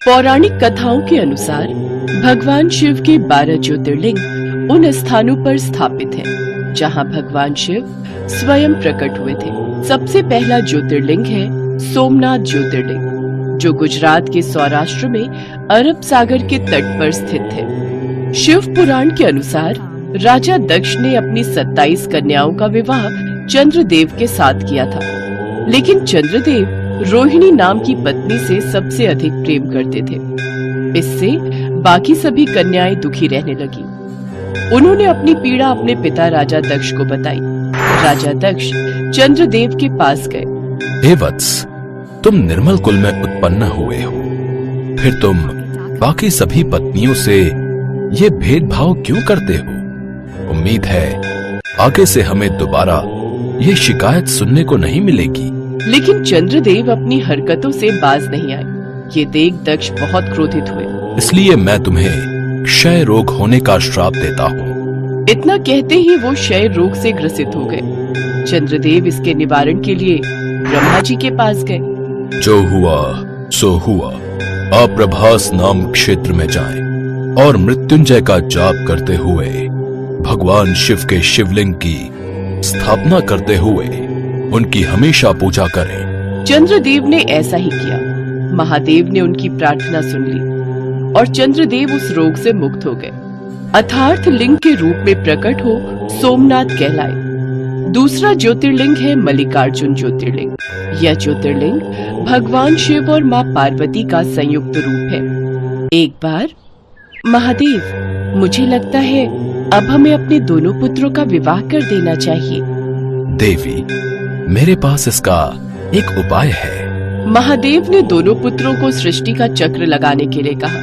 पौराणिक कथाओं के अनुसार भगवान शिव के 12 ज्योतिर्लिंग उन स्थानों पर स्थापित हैं जहां भगवान शिव स्वयं प्रकट हुए थे। सबसे पहला ज्योतिर्लिंग है सोमनाथ ज्योतिर्लिंग, जो गुजरात के सौराष्ट्र में अरब सागर के तट पर स्थित है। शिव पुराण के अनुसार राजा दक्ष ने अपनी 27 कन्याओं का विवाह चंद्रदेव के साथ किया था, लेकिन चंद्रदेव रोहिणी नाम की पत्नी से सबसे अधिक प्रेम करते थे। इससे बाकी सभी कन्याएं दुखी रहने लगी। उन्होंने अपनी पीड़ा अपने पिता राजा दक्ष को बताई। राजा दक्ष चंद्रदेव के पास गए। हे वत्स, तुम निर्मल कुल में उत्पन्न हुए हो, फिर तुम बाकी सभी पत्नियों से ये भेदभाव क्यों करते हो? उम्मीद है आगे से हमें दोबारा ये शिकायत सुनने को नहीं मिलेगी। लेकिन चंद्रदेव अपनी हरकतों से बाज नहीं आए। ये देख दक्ष बहुत क्रोधित हुए। इसलिए मैं तुम्हें क्षय रोग होने का श्राप देता हूँ। इतना कहते ही वो क्षय रोग से ग्रसित हो गए। चंद्रदेव इसके निवारण के लिए ब्रह्मा जी के पास गए। जो हुआ सो हुआ। आप प्रभास नाम क्षेत्र में जाएं और मृत्युंजय का जाप करते हुए भगवान शिव के शिवलिंग की स्थापना करते हुए उनकी हमेशा पूजा करें। चंद्रदेव ने ऐसा ही किया। महादेव ने उनकी प्रार्थना सुन ली और चंद्रदेव उस रोग से मुक्त हो गए। अथार्थ लिंग के रूप में प्रकट हो सोमनाथ कहलाए। दूसरा ज्योतिर्लिंग है मल्लिकार्जुन ज्योतिर्लिंग। यह ज्योतिर्लिंग भगवान शिव और माँ पार्वती का संयुक्त रूप है। एक बार महादेव, मुझे लगता है अब हमें अपने दोनों पुत्रों का विवाह कर देना चाहिए। देवी, मेरे पास इसका एक उपाय है। महादेव ने दोनों पुत्रों को सृष्टि का चक्र लगाने के लिए कहा।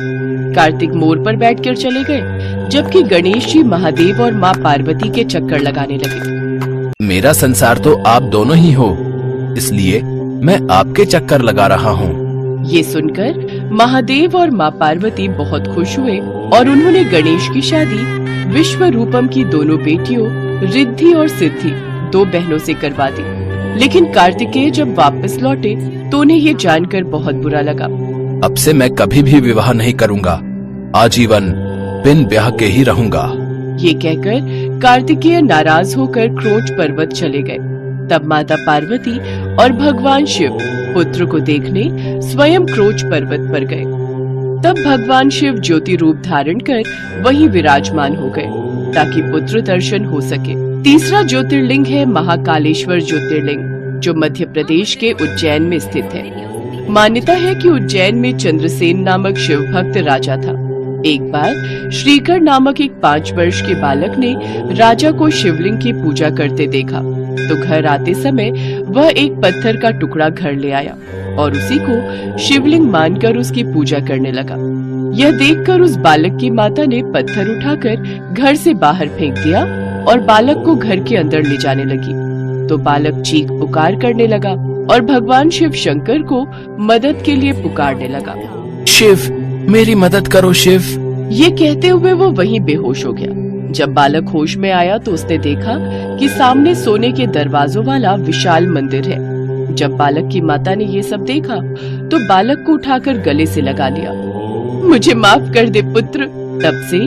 कार्तिक मोर पर बैठकर चले गए, जबकि गणेश जी महादेव और माँ पार्वती के चक्कर लगाने लगे। मेरा संसार तो आप दोनों ही हो, इसलिए मैं आपके चक्कर लगा रहा हूँ। ये सुनकर महादेव और माँ पार्वती बहुत खुश हुए और उन्होंने गणेश की शादी विश्वरूपम की दोनों बेटियों रिद्धि और सिद्धि, दो बहनों से करवा दी। लेकिन कार्तिकेय जब वापस लौटे तो उन्हें ये जानकर बहुत बुरा लगा। अब से मैं कभी भी विवाह नहीं करूंगा, आजीवन बिन ब्याह के ही रहूंगा। ये कहकर कार्तिकेय नाराज होकर क्रोच पर्वत चले गए। तब माता पार्वती और भगवान शिव पुत्र को देखने स्वयं क्रोच पर्वत पर गए। तब भगवान शिव ज्योति रूप धारण कर वहीं विराजमान हो गए ताकि पुत्र दर्शन हो सके। तीसरा ज्योतिर्लिंग है महाकालेश्वर ज्योतिर्लिंग, जो मध्य प्रदेश के उज्जैन में स्थित है। मान्यता है कि उज्जैन में चंद्रसेन नामक शिव भक्त राजा था। एक बार श्रीकर नामक एक 5 वर्ष के बालक ने राजा को शिवलिंग की पूजा करते देखा, तो घर आते समय वह एक पत्थर का टुकड़ा घर ले आया और उसी को शिवलिंग मानकर उसकी पूजा करने लगा। यह देखकर उस बालक की माता ने पत्थर उठाकर घर से बाहर फेंक दिया और बालक को घर के अंदर ले जाने लगी। तो बालक चीख पुकार करने लगा और भगवान शिव शंकर को मदद के लिए पुकारने लगा। शिव, मेरी मदद करो शिव। ये कहते हुए वो वहीं बेहोश हो गया। जब बालक होश में आया तो उसने देखा कि सामने सोने के दरवाजों वाला विशाल मंदिर है। जब बालक की माता ने ये सब देखा तो बालक को उठाकर गले से लगा लिया। मुझे माफ कर दे पुत्र। तब से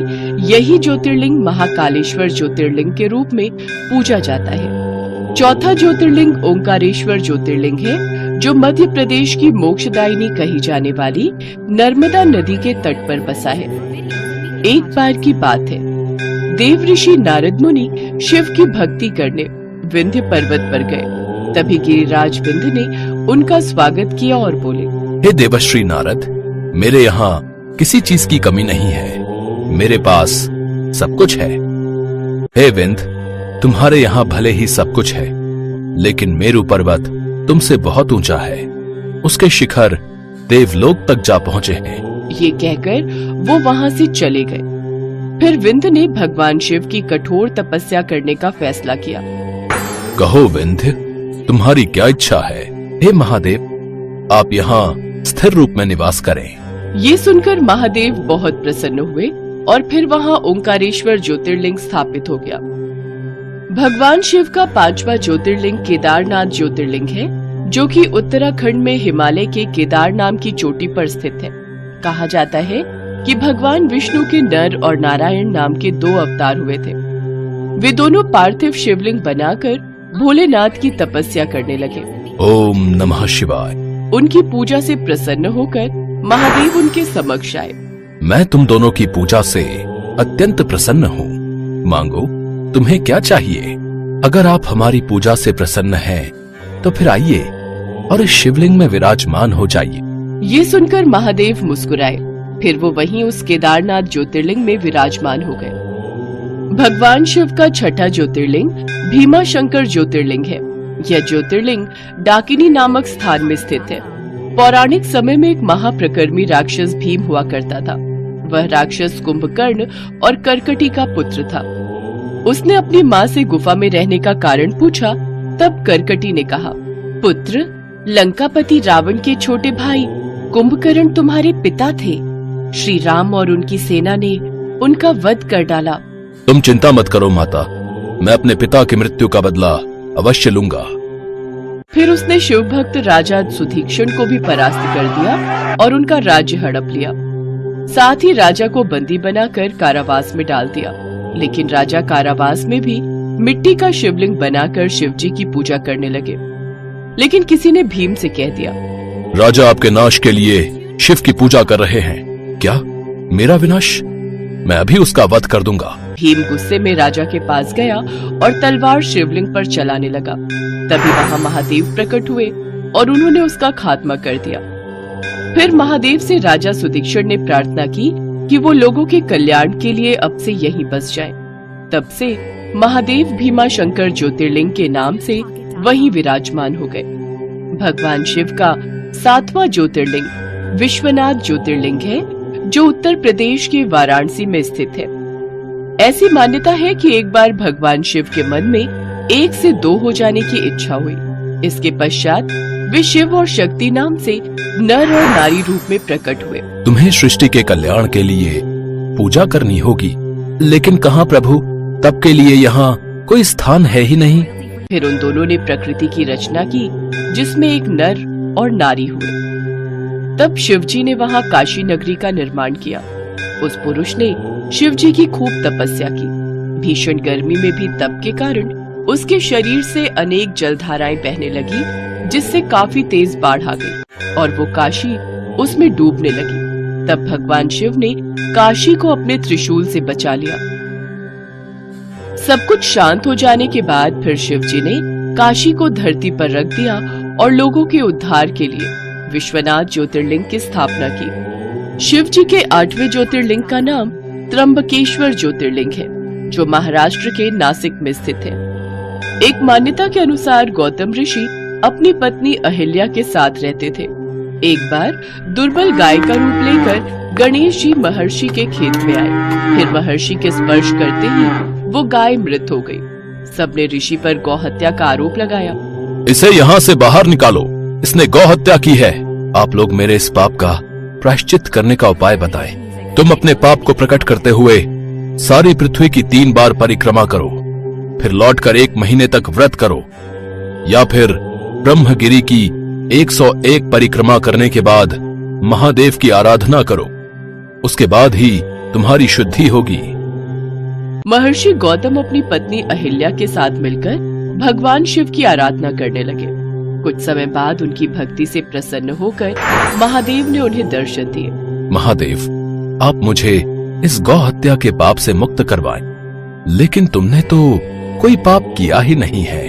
यही ज्योतिर्लिंग महाकालेश्वर ज्योतिर्लिंग के रूप में पूजा जाता है। चौथा ज्योतिर्लिंग ओंकारेश्वर ज्योतिर्लिंग है, जो मध्य प्रदेश की मोक्षदायिनी कही जाने वाली नर्मदा नदी के तट पर बसा है। एक बार की बात है, देव ऋषि नारद मुनि शिव की भक्ति करने विंध्य पर्वत पर गए। तभी गिरिराज विंध्य ने उनका स्वागत किया और बोले, हे देवश्री नारद, मेरे यहाँ किसी चीज की कमी नहीं है, मेरे पास सब कुछ है। हे विंध्य, तुम्हारे यहाँ भले ही सब कुछ है, लेकिन मेरु पर्वत तुमसे बहुत ऊंचा है। उसके शिखर देवलोक तक जा पहुँचे हैं। ये कहकर वो वहाँ से चले गए। फिर विंध्य ने भगवान शिव की कठोर तपस्या करने का फैसला किया। कहो विंध्य, तुम्हारी क्या इच्छा है? हे महादेव, आप यहाँ स्थिर रूप में निवास करें। ये सुनकर महादेव बहुत प्रसन्न हुए और फिर वहाँ ओंकारेश्वर ज्योतिर्लिंग स्थापित हो गया। भगवान शिव का 5वां ज्योतिर्लिंग केदारनाथ ज्योतिर्लिंग है, जो कि उत्तराखंड में हिमालय के केदार नाम की चोटी पर स्थित है। कहा जाता है कि भगवान विष्णु के नर और नारायण नाम के 2 अवतार हुए थे। वे दोनों पार्थिव शिवलिंग बनाकर भोलेनाथ की तपस्या करने लगे। ओम नमः शिवाय। उनकी पूजा से प्रसन्न होकर महादेव उनके समक्ष आए। मैं तुम दोनों की पूजा से अत्यंत प्रसन्न हूँ। मांगो, तुम्हें क्या चाहिए? अगर आप हमारी पूजा से प्रसन्न हैं, तो फिर आइए और इस शिवलिंग में विराजमान हो जाइए। ये सुनकर महादेव मुस्कुराए। फिर वो वहीं उस केदारनाथ ज्योतिर्लिंग में विराजमान हो गए। भगवान शिव का छठा ज्योतिर्लिंग भीमा शंकर ज्योतिर्लिंग है। यह ज्योतिर्लिंग डाकिनी नामक स्थान में स्थित है। पौराणिक समय में एक महाप्रकर्मी राक्षस भीम हुआ करता था। वह राक्षस कुंभकर्ण और कर्कटी का पुत्र था। उसने अपनी माँ से गुफा में रहने का कारण पूछा। तब कर्कटी ने कहा, पुत्र, लंकापति रावण के छोटे भाई कुंभकर्ण तुम्हारे पिता थे। श्री राम और उनकी सेना ने उनका वध कर डाला। तुम चिंता मत करो माता, मैं अपने पिता की मृत्यु का बदला अवश्य लूंगा। फिर उसने शिव भक्त राजा सुधीक्षण को भी परास्त कर दिया और उनका राज्य हड़प लिया। साथ ही राजा को बंदी बनाकर कारावास में डाल दिया। लेकिन राजा कारावास में भी मिट्टी का शिवलिंग बनाकर शिव जी की पूजा करने लगे। लेकिन किसी ने भीम से कह दिया, राजा आपके नाश के लिए शिव की पूजा कर रहे हैं। क्या मेरा विनाश? मैं अभी उसका वध कर दूंगा। भीम गुस्से में राजा के पास गया और तलवार शिवलिंग पर चलाने लगा। तभी वहाँ महादेव प्रकट हुए और उन्होंने उसका खात्मा कर दिया। फिर महादेव से राजा सुदीक्षण ने प्रार्थना की कि वो लोगों के कल्याण के लिए अब से यहीं बस जाएं। तब से महादेव भीमा शंकर ज्योतिर्लिंग के नाम से वहीं विराजमान हो गए। भगवान शिव का 7वां ज्योतिर्लिंग विश्वनाथ ज्योतिर्लिंग है, जो उत्तर प्रदेश के वाराणसी में स्थित है। ऐसी मान्यता है कि एक बार भगवान शिव के मन में 1 से 2 हो जाने की इच्छा हुई। इसके पश्चात वे शिव और शक्ति नाम से नर और नारी रूप में प्रकट हुए। तुम्हें सृष्टि के कल्याण के लिए पूजा करनी होगी, लेकिन कहाँ प्रभु? तब के लिए यहाँ कोई स्थान है ही नहीं। फिर उन दोनों ने प्रकृति की रचना की, जिसमें एक नर और नारी हुए। तब शिव जी ने वहाँ काशी नगरी का निर्माण किया। उस पुरुष ने शिव जी की खूब तपस्या की। भीषण गर्मी में भी तप के कारण उसके शरीर से अनेक जलधाराएं बहने लगी, जिससे काफी तेज बाढ़ आ गई और वो काशी उसमें डूबने लगी। तब भगवान शिव ने काशी को अपने त्रिशूल से बचा लिया। सब कुछ शांत हो जाने के बाद फिर शिव जी ने काशी को धरती पर रख दिया और लोगों के उद्धार के लिए विश्वनाथ ज्योतिर्लिंग की स्थापना की। शिव जी के 8वें ज्योतिर्लिंग का नाम त्र्यंबकेश्वर ज्योतिर्लिंग है, जो महाराष्ट्र के नासिक में स्थित है। एक मान्यता के अनुसार गौतम ऋषि अपनी पत्नी अहिल्या के साथ रहते थे। एक बार दुर्बल गाय का रूप लेकर गणेश जी महर्षि के खेत में आए। फिर महर्षि के स्पर्श करते ही वो गाय मृत हो गई। सबने ऋषि पर गौ हत्या का आरोप लगाया। इसे यहाँ से बाहर निकालो, इसने गौ हत्या की है। आप लोग मेरे इस पाप का प्रायश्चित करने का उपाय बताएं। तुम अपने पाप को प्रकट करते हुए सारी पृथ्वी की 3 बार परिक्रमा करो, फिर लौटकर 1 महीने तक व्रत करो, या फिर ब्रह्मगिरी की 101 परिक्रमा करने के बाद महादेव की आराधना करो। उसके बाद ही तुम्हारी शुद्धि होगी। महर्षि गौतम अपनी पत्नी अहिल्या के साथ मिलकर भगवान शिव की आराधना करने लगे। कुछ समय बाद उनकी भक्ति से प्रसन्न होकर महादेव ने उन्हें दर्शन दिए। महादेव, आप मुझे इस गौ हत्या के पाप से मुक्त करवाएं। लेकिन तुमने तो कोई पाप किया ही नहीं है।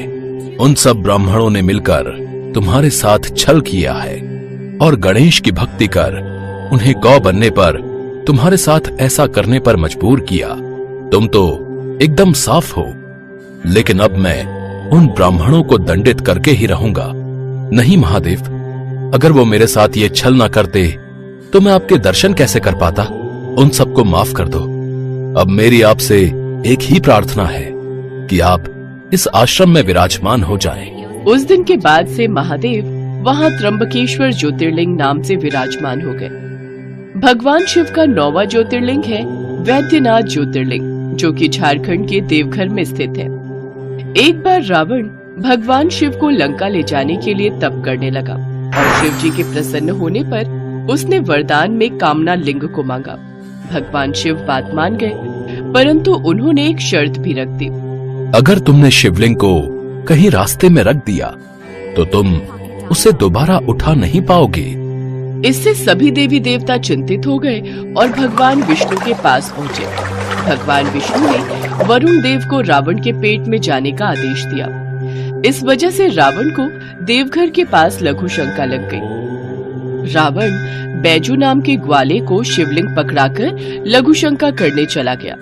उन सब ब्राह्मणों ने मिलकर तुम्हारे साथ छल किया है और गणेश की भक्ति कर उन्हें गौ बनने पर तुम्हारे साथ ऐसा करने पर मजबूर किया। तुम तो एकदम साफ हो, लेकिन अब मैं उन ब्राह्मणों को दंडित करके ही रहूंगा। नहीं महादेव, अगर वो मेरे साथ ये छल ना करते तो मैं आपके दर्शन कैसे कर पाता। उन सबको माफ कर दो। अब मेरी आपसे एक ही प्रार्थना है कि आप इस आश्रम में विराजमान हो जाएं। उस दिन के बाद से महादेव वहाँ त्र्यंबकेश्वर ज्योतिर्लिंग नाम से विराजमान हो गए। भगवान शिव का 9वां ज्योतिर्लिंग है वैद्यनाथ ज्योतिर्लिंग, जो कि झारखंड के देवघर में स्थित है। एक बार रावण भगवान शिव को लंका ले जाने के लिए तप करने लगा और शिव जी के प्रसन्न होने पर उसने वरदान में कामना लिंग को मांगा। भगवान शिव बात मान गए, परंतु उन्होंने एक शर्त भी रख दी। अगर तुमने शिवलिंग को कहीं रास्ते में रख दिया तो तुम उसे दोबारा उठा नहीं पाओगे। इससे सभी देवी देवता चिंतित हो गए और भगवान विष्णु के पास पहुँचे। भगवान विष्णु ने वरुण देव को रावण के पेट में जाने का आदेश दिया। इस वजह से रावण को देवघर के पास लघु शंका लग गई। रावण बैजू नाम के ग्वाले को शिवलिंग पकड़ाकर लघु शंका करने चला गया।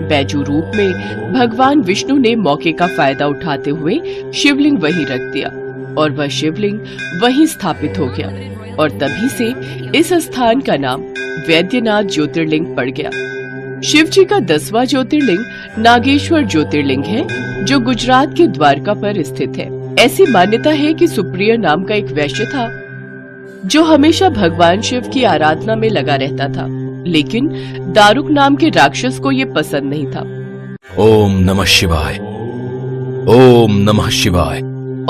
बैजू रूप में भगवान विष्णु ने मौके का फायदा उठाते हुए शिवलिंग वहीं रख दिया और वह शिवलिंग वहीं स्थापित हो गया और तभी से इस स्थान का नाम वैद्यनाथ ज्योतिर्लिंग पड़ गया। शिव जी का 10वां ज्योतिर्लिंग नागेश्वर ज्योतिर्लिंग है, जो गुजरात के द्वारका पर स्थित है। ऐसी मान्यता है कि सुप्रिय नाम का एक वैश्य था जो हमेशा भगवान शिव की आराधना में लगा रहता था, लेकिन दारुक नाम के राक्षस को ये पसंद नहीं था। ओम नमः शिवाय, ओम नमः शिवाय।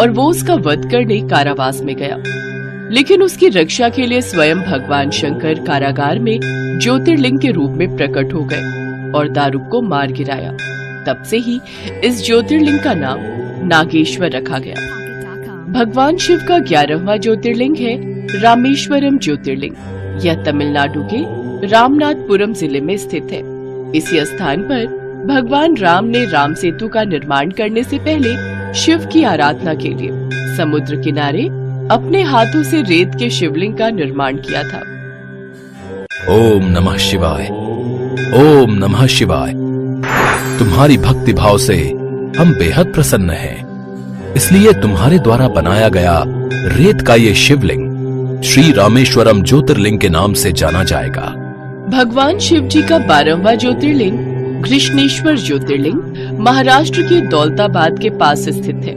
और वो उसका वध करने कारावास में गया, लेकिन उसकी रक्षा के लिए स्वयं भगवान शंकर कारागार में ज्योतिर्लिंग के रूप में प्रकट हो गए और दारुक को मार गिराया। तब से ही इस ज्योतिर्लिंग का नाम नागेश्वर रखा गया। भगवान शिव का 11वां ज्योतिर्लिंग है रामेश्वरम ज्योतिर्लिंग। यह तमिलनाडु के रामनाथपुरम जिले में स्थित है। इसी स्थान पर भगवान राम ने राम सेतु का निर्माण करने से पहले शिव की आराधना के लिए समुद्र किनारे अपने हाथों से रेत के शिवलिंग का निर्माण किया था। ओम नमः शिवाय, ओम नमः शिवाय। तुम्हारी भक्ति भाव से हम बेहद प्रसन्न हैं, इसलिए तुम्हारे द्वारा बनाया गया रेत का ये शिवलिंग श्री रामेश्वरम ज्योतिर्लिंग के नाम से जाना जाएगा। भगवान शिव जी का 12वां ज्योतिर्लिंग कृष्णेश्वर ज्योतिर्लिंग महाराष्ट्र के दौलताबाद के पास स्थित है।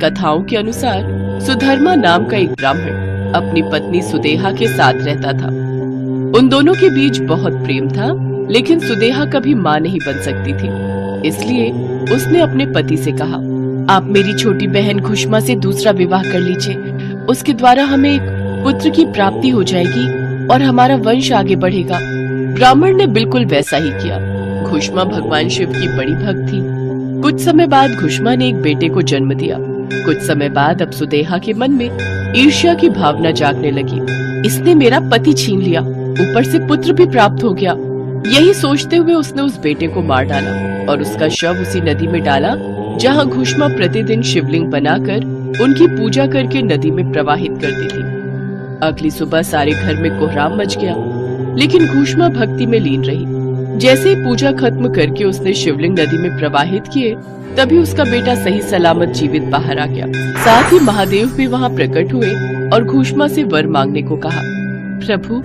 कथाओं के अनुसार सुधर्मा नाम का एक ब्राह्मण अपनी पत्नी सुदेहा के साथ रहता था। उन दोनों के बीच बहुत प्रेम था, लेकिन सुदेहा कभी मां नहीं बन सकती थी। इसलिए उसने अपने पति से कहा, आप मेरी छोटी बहन खुशमा से दूसरा विवाह कर लीजिए। उसके द्वारा हमें एक पुत्र की प्राप्ति हो जाएगी और हमारा वंश आगे बढ़ेगा। ब्राह्मण ने बिल्कुल वैसा ही किया। खुशमा भगवान शिव की बड़ी भक्त थी। कुछ समय बाद खुशमा ने एक बेटे को जन्म दिया। कुछ समय बाद अब सुदेहा के मन में ईर्ष्या की भावना जागने लगी। इसने मेरा पति छीन लिया, ऊपर से पुत्र भी प्राप्त हो गया। यही सोचते हुए उसने उस बेटे को मार डाला और उसका शव उसी नदी में डाला जहां खुशमा प्रतिदिन शिवलिंग बनाकर उनकी पूजा करके नदी में प्रवाहित करती थी। अगली सुबह सारे घर में कोहराम मच गया, लेकिन खुशमा भक्ति में लीन रही। जैसे ही पूजा खत्म करके उसने शिवलिंग नदी में प्रवाहित किए, तभी उसका बेटा सही सलामत जीवित बाहर आ गया। साथ ही महादेव भी वहां प्रकट हुए और खुशमा से वर मांगने को कहा। प्रभु,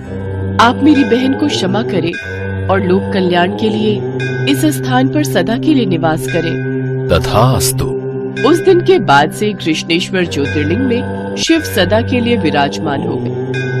आप मेरी बहन को क्षमा करें और लोक कल्याण के लिए इस स्थान पर सदा के लिए निवास करें। तथास्तु। उस दिन के बाद से कृष्णेश्वर ज्योतिर्लिंग में शिव सदा के लिए विराजमान हो गए।